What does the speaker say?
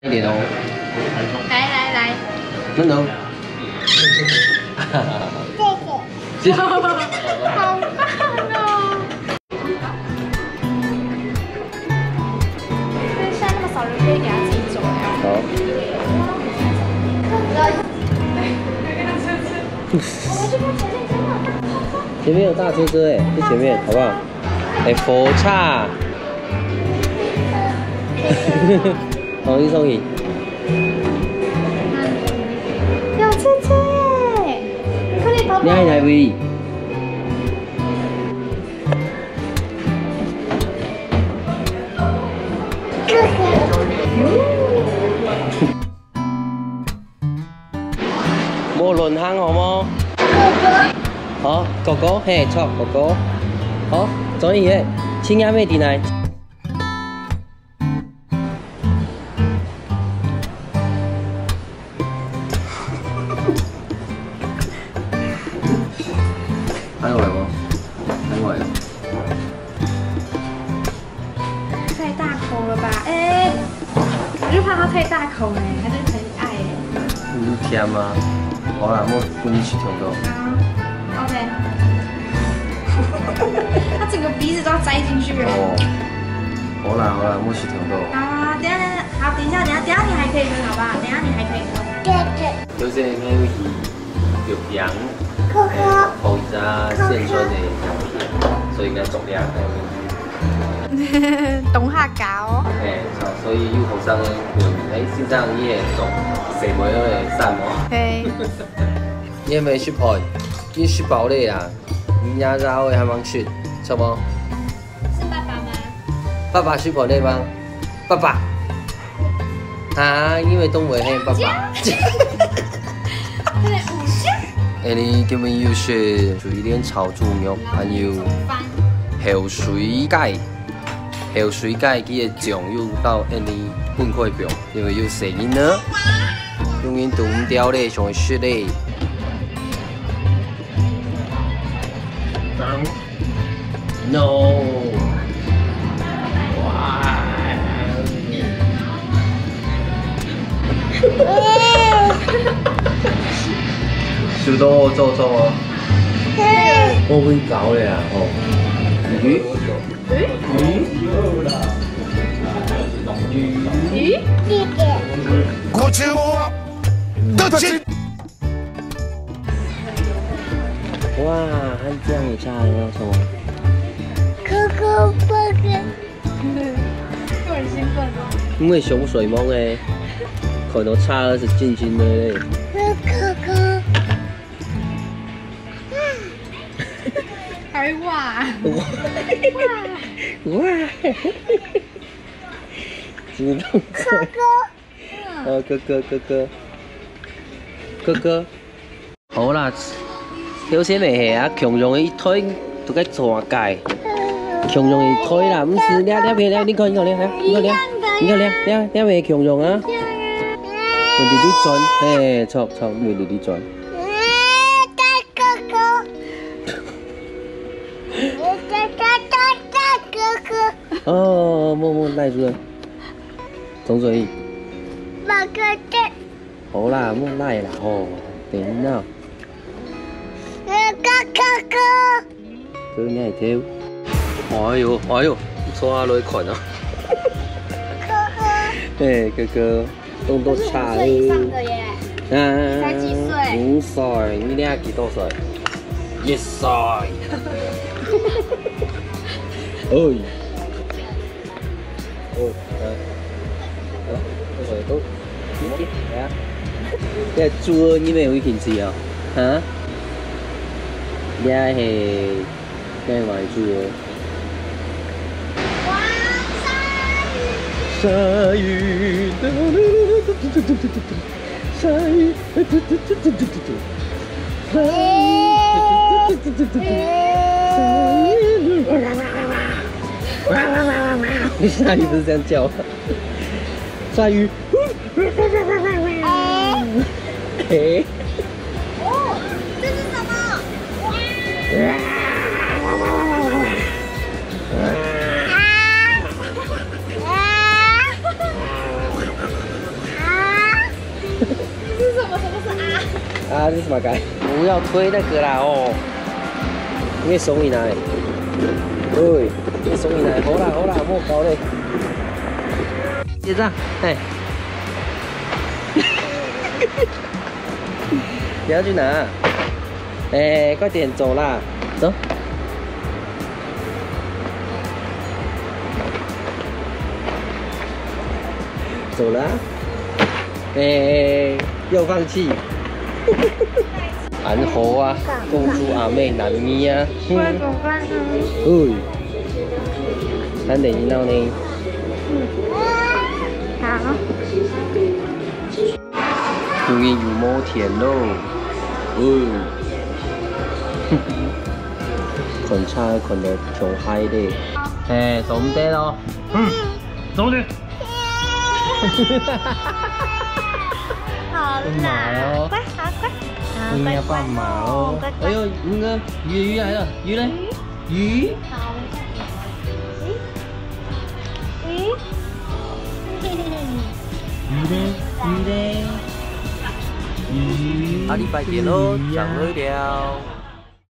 一点哦。来，真的。谢谢。好棒哦！因为现在那么少人，可以给他自己走呀。好。前面有大车车哎，在前面好不好？哎，佛叉。送一送一。有车车耶！快点跑跑！你爱台位？冇輪坑好冇？好，哥哥，嘿，錯哥哥。好，所以咧，請啱咩電嚟？還有來嗎？還有來。太大口了吧？哎，我就怕它太大口哎，它就很矮哎。甜嗎？好啦，我幫你去調到。OK。它整个鼻子都要栽进去了。哦。好啦，我去調到。啊，等下，好，等一下你还可以喝，好不好？等一下你还可以喝。有些人會有羊，口渣現春的羊片，所以應該重量係懂下搞。所以有後生咧，線上伊會做細妹嗰個散喎。你係咪雪盤？已經雪爆你啦！你家繞嘅係咪雪？錯冇？是爸爸嗎？爸爸雪盤你嗎？爸爸。啊，因為東北係爸爸。誒，你叫咩要雪？煮一點炒豬肉，還有後水雞。後水雞佢嘅醬要到你半塊表，因為要食煙呢，用煙度唔掉咧，仲會雪咧。No。小到我做啊！我會搞你啊！哦，魚。過去我的親。哇，還這樣也炸了，什麼？我很興奮哦。因為熊水夢誒，可能差二十斤斤的嘞。還哇！知道哦，哥哥，好啦，有些咩係啊？強用一推都該做解，強用一推啦，唔是兩片，你看，咩強用啊？我哋啲轉，錯，我哋啲轉。哦，默賴住了，總嘴。好啦，默賴啦，哦，點啊？佢應該係跳。哎呦，坐下來看啊！哥哥，動作差5歲以上的耶。才幾歲？5歲，你倆幾多歲？1歲。ôi tốt cái chua như mày uy gì à hả da thì cái ngoài chua sa yu鲨鱼不是这样叫，鲨鱼。哎。哦，这是什么？啊，你什么改？不要推那个啦哦，因为送你来。对，你送你来，好啦好啦，莫搞嘞。结账，哎。你要去哪？哎，快点走啦，走。走了、啊。哎，又放弃。安好啊，公主阿妹难咪啊。我怎么办呢？哎，咱等一闹呢。好。终于有摩田喽。คนชายคนเดียวชงไพ่ดิสมเด็จเหรอสมเด็จ好啦，乖，好乖，好你要干嘛哦？哎呦，那个鱼来了，鱼呢？鱼？好，鱼，鱼呢？鱼呢？鱼。阿里拜见喽，上来了。